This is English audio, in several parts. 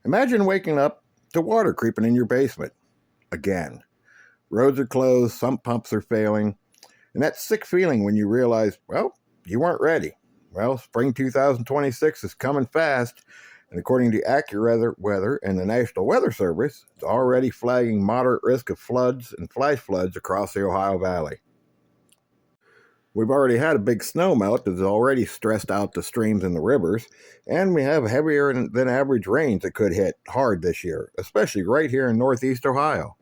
Imagine waking up to water creeping in your basement. Again. Roads are closed, sump pumps are failing, and that sick feeling when you realize, well, you weren't ready. Well, spring 2026 is coming fast, and according to AccuWeather and the National Weather Service, it's already flagging moderate risk of floods and flash floods across the Ohio Valley. We've already had a big snowmelt that has already stressed out the streams and the rivers, and we have heavier than average rains that could hit hard this year, especially right here in northeast Ohio.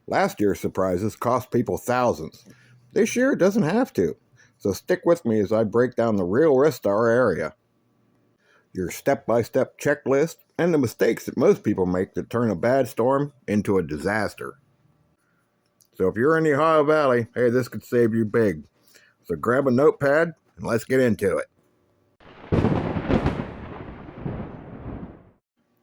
Last year's surprises cost people thousands. This year it doesn't have to, so stick with me as I break down the real risks to our area, your step-by-step checklist, and the mistakes that most people make that turn a bad storm into a disaster. So if you're in the Ohio Valley, hey, this could save you big. So grab a notepad and let's get into it.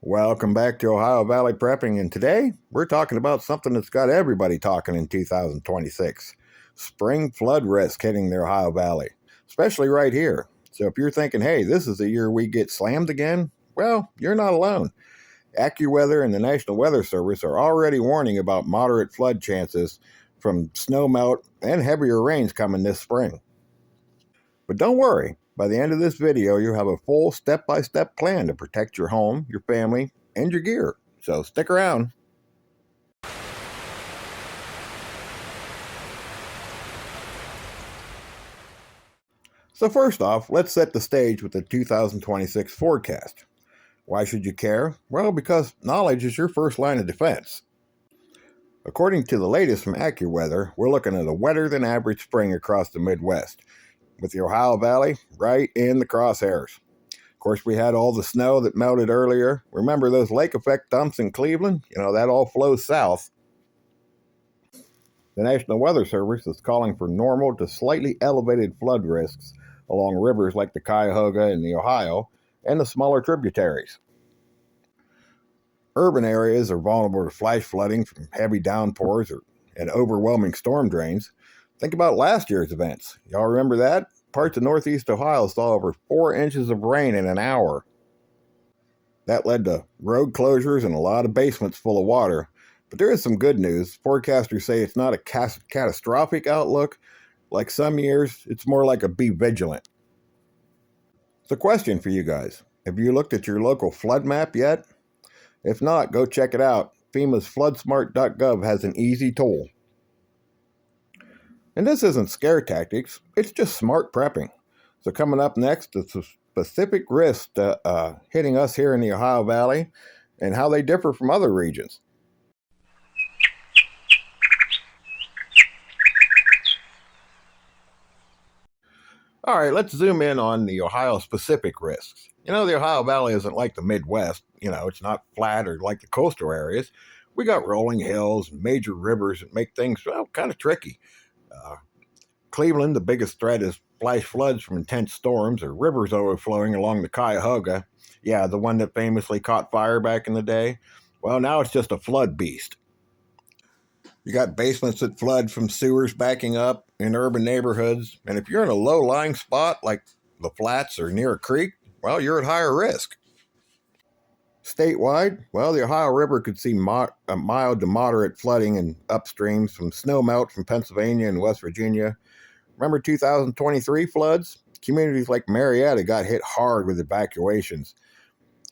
Welcome back to Ohio Valley Prepping, and today we're talking about something that's got everybody talking in 2026. Spring flood risk hitting the Ohio Valley, especially right here. So if you're thinking, hey, this is the year we get slammed again, well, you're not alone. AccuWeather and the National Weather Service are already warning about moderate flood chances from snowmelt and heavier rains coming this spring. But don't worry, by the end of this video, you'll have a full step-by-step plan to protect your home, your family, and your gear. So stick around. So first off, let's set the stage with the 2026 forecast. Why should you care? Well, because knowledge is your first line of defense. According to the latest from AccuWeather, we're looking at a wetter than average spring across the Midwest, with the Ohio Valley right in the crosshairs. Of course, we had all the snow that melted earlier. Remember those lake effect dumps in Cleveland? That all flows south. The National Weather Service is calling for normal to slightly elevated flood risks along rivers like the Cuyahoga and the Ohio and the smaller tributaries. Urban areas are vulnerable to flash flooding from heavy downpours and overwhelming storm drains. Think about last year's events. Y'all remember that? Parts of northeast Ohio saw over 4 inches of rain in an hour. That led to road closures and a lot of basements full of water. But there is some good news. Forecasters say it's not a catastrophic outlook. Like some years, it's more like a be vigilant. So question for you guys. Have you looked at your local flood map yet? If not, go check it out. FEMA's floodsmart.gov has an easy tool. And this isn't scare tactics, it's just smart prepping. So coming up next is the specific risks hitting us here in the Ohio Valley and how they differ from other regions. All right, let's zoom in on the Ohio-specific risks. The Ohio Valley isn't like the Midwest. It's not flat or like the coastal areas. We got rolling hills and major rivers that make things, kind of tricky. Cleveland, the biggest threat is flash floods from intense storms or rivers overflowing along the Cuyahoga. Yeah, the one that famously caught fire back in the day. Well, now it's just a flood beast. You got basements that flood from sewers backing up in urban neighborhoods. And if you're in a low-lying spot like the flats or near a creek, well, you're at higher risk. Statewide, well, the Ohio River could see mild to moderate flooding and upstreams from snowmelt from Pennsylvania and West Virginia. Remember 2023 floods? Communities like Marietta got hit hard with evacuations.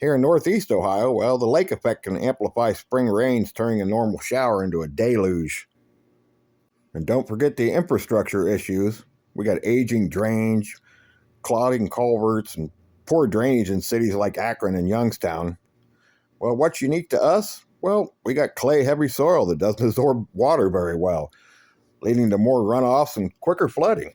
Here in northeast Ohio, well, the lake effect can amplify spring rains, turning a normal shower into a deluge. And don't forget the infrastructure issues. We got aging drainage, clogging culverts, and poor drainage in cities like Akron and Youngstown. Well, what's unique to us? Well, we got clay-heavy soil that doesn't absorb water very well, leading to more runoffs and quicker flooding.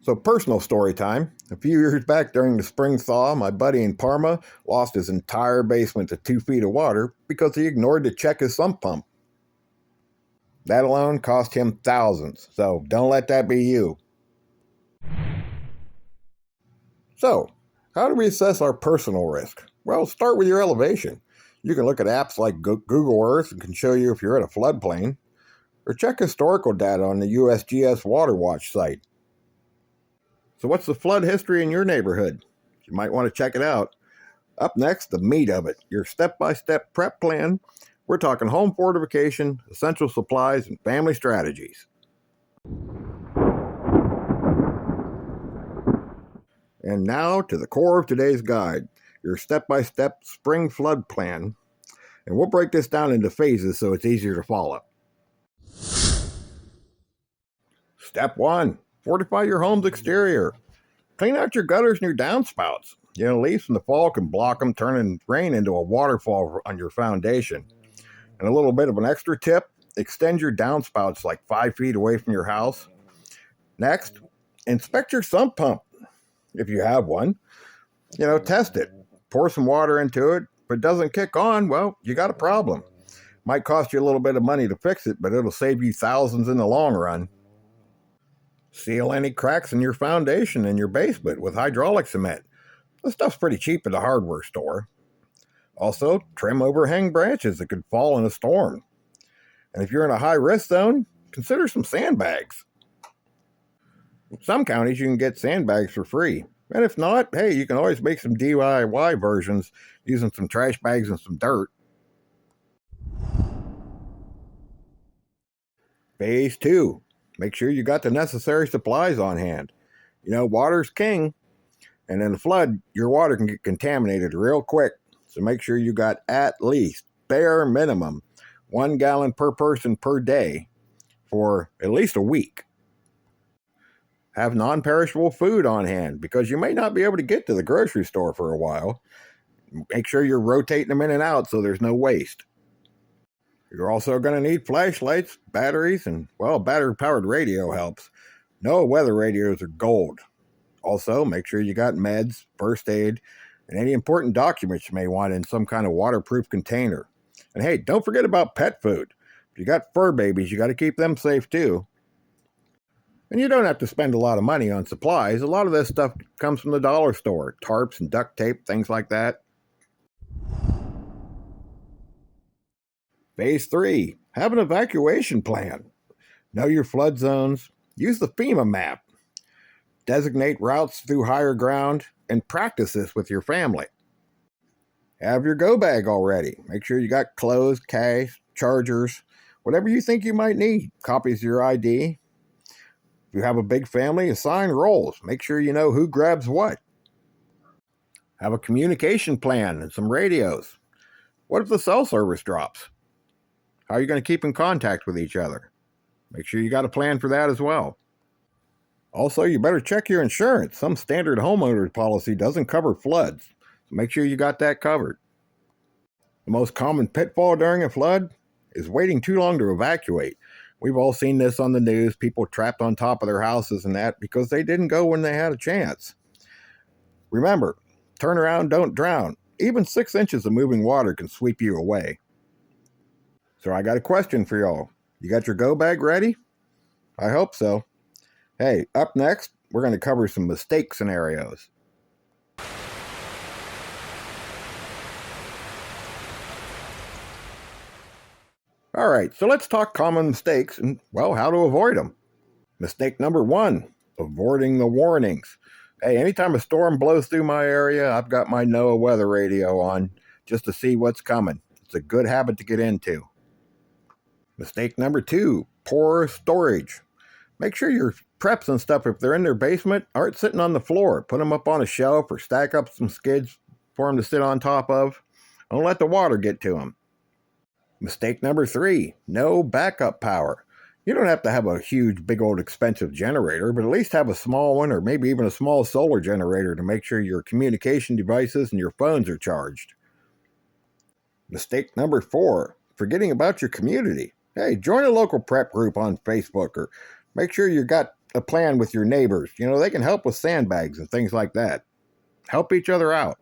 So personal story time. A few years back during the spring thaw, my buddy in Parma lost his entire basement to 2 feet of water because he ignored to check his sump pump. That alone cost him thousands, so don't let that be you. So, how do we assess our personal risk? Well, start with your elevation. You can look at apps like Google Earth and can show you if you're at a floodplain, or check historical data on the USGS Water Watch site. So what's the flood history in your neighborhood? You might want to check it out. Up next, the meat of it, your step-by-step prep plan. We're talking home fortification, essential supplies, and family strategies. And now to the core of today's guide, your step-by-step spring flood plan. And we'll break this down into phases so it's easier to follow. Step 1, fortify your home's exterior. Clean out your gutters and your downspouts. Leaves from the fall can block them, turning rain into a waterfall on your foundation. And a little bit of an extra tip, extend your downspouts like 5 feet away from your house. Next, inspect your sump pump. If you have one, test it. Pour some water into it. If it doesn't kick on, well, you got a problem. Might cost you a little bit of money to fix it, but it'll save you thousands in the long run. Seal any cracks in your foundation and your basement with hydraulic cement. This stuff's pretty cheap at the hardware store. Also, trim overhang branches that could fall in a storm. And if you're in a high-risk zone, consider some sandbags. In some counties, you can get sandbags for free. And if not, hey, you can always make some DIY versions using some trash bags and some dirt. Phase 2. Make sure you got the necessary supplies on hand. Water's king. And in a flood, your water can get contaminated real quick. So make sure you got at least, bare minimum, 1 gallon per person per day for at least a week. Have non-perishable food on hand because you may not be able to get to the grocery store for a while. Make sure you're rotating them in and out so there's no waste. You're also going to need flashlights, batteries, and, well, battery-powered radio helps. NOAA weather radios are gold. Also, make sure you got meds, first aid, and any important documents you may want in some kind of waterproof container. And hey, don't forget about pet food. If you got fur babies, you got to keep them safe too. And you don't have to spend a lot of money on supplies. A lot of this stuff comes from the dollar store. Tarps and duct tape, things like that. Phase 3, have an evacuation plan. Know your flood zones. Use the FEMA map. Designate routes through higher ground and practice this with your family. Have your go bag already. Make sure you got clothes, cash, chargers, whatever you think you might need. Copies of your ID. If you have a big family, assign roles. Make sure you know who grabs what. Have a communication plan and some radios. What if the cell service drops? How are you going to keep in contact with each other? Make sure you got a plan for that as well. Also, you better check your insurance. Some standard homeowner policy doesn't cover floods, so make sure you got that covered. The most common pitfall during a flood is waiting too long to evacuate. We've all seen this on the news, people trapped on top of their houses and that because they didn't go when they had a chance. Remember, turn around, don't drown. Even 6 inches of moving water can sweep you away. So I got a question for y'all. You got your go bag ready? I hope so. Hey, up next, we're going to cover some mistake scenarios. All right, so let's talk common mistakes and, well, how to avoid them. Mistake number 1, avoiding the warnings. Hey, anytime a storm blows through my area, I've got my NOAA weather radio on just to see what's coming. It's a good habit to get into. Mistake number 2, poor storage. Make sure your preps and stuff, if they're in their basement, aren't sitting on the floor. Put them up on a shelf or stack up some skids for them to sit on top of. Don't let the water get to them. Mistake number 3, no backup power. You don't have to have a huge, big old expensive generator, but at least have a small one or maybe even a small solar generator to make sure your communication devices and your phones are charged. Mistake number 4, forgetting about your community. Hey, join a local prep group on Facebook or make sure you got a plan with your neighbors. They can help with sandbags and things like that. Help each other out.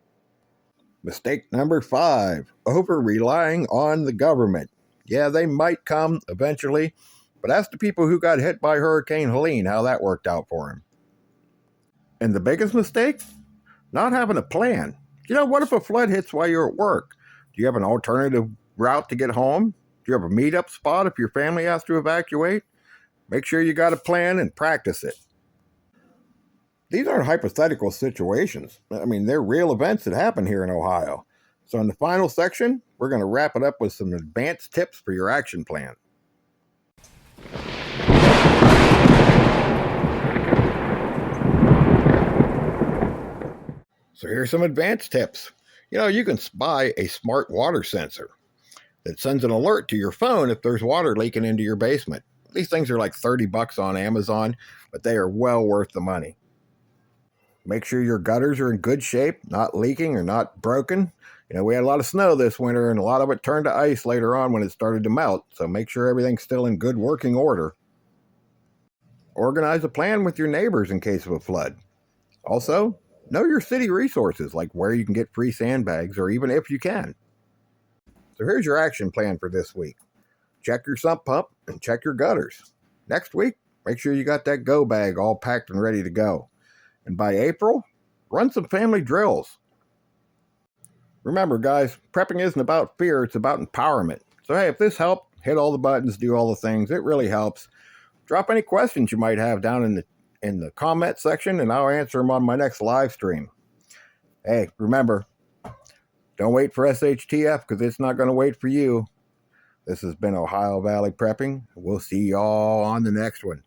Mistake number 5, over-relying on the government. Yeah, they might come eventually, but ask the people who got hit by Hurricane Helene how that worked out for them. And the biggest mistake? Not having a plan. What if a flood hits while you're at work? Do you have an alternative route to get home? Do you have a meetup spot if your family has to evacuate? Make sure you got a plan and practice it. These aren't hypothetical situations. I mean, they're real events that happen here in Ohio. So in the final section, we're going to wrap it up with some advanced tips for your action plan. So here's some advanced tips. You can buy a smart water sensor that sends an alert to your phone if there's water leaking into your basement. These things are like $30 on Amazon, but they are well worth the money. Make sure your gutters are in good shape, not leaking or not broken. We had a lot of snow this winter, and a lot of it turned to ice later on when it started to melt, so make sure everything's still in good working order. Organize a plan with your neighbors in case of a flood. Also, know your city resources, like where you can get free sandbags, or even if you can. So here's your action plan for this week. Check your sump pump and check your gutters. Next week, make sure you got that go bag all packed and ready to go. And by April, run some family drills. Remember, guys, prepping isn't about fear, it's about empowerment. So hey, if this helped, hit all the buttons, do all the things. It really helps. Drop any questions you might have down in the comment section, and I'll answer them on my next live stream. Hey, remember, don't wait for SHTF, because it's not going to wait for you. This has been Ohio Valley Prepping. We'll see y'all on the next one.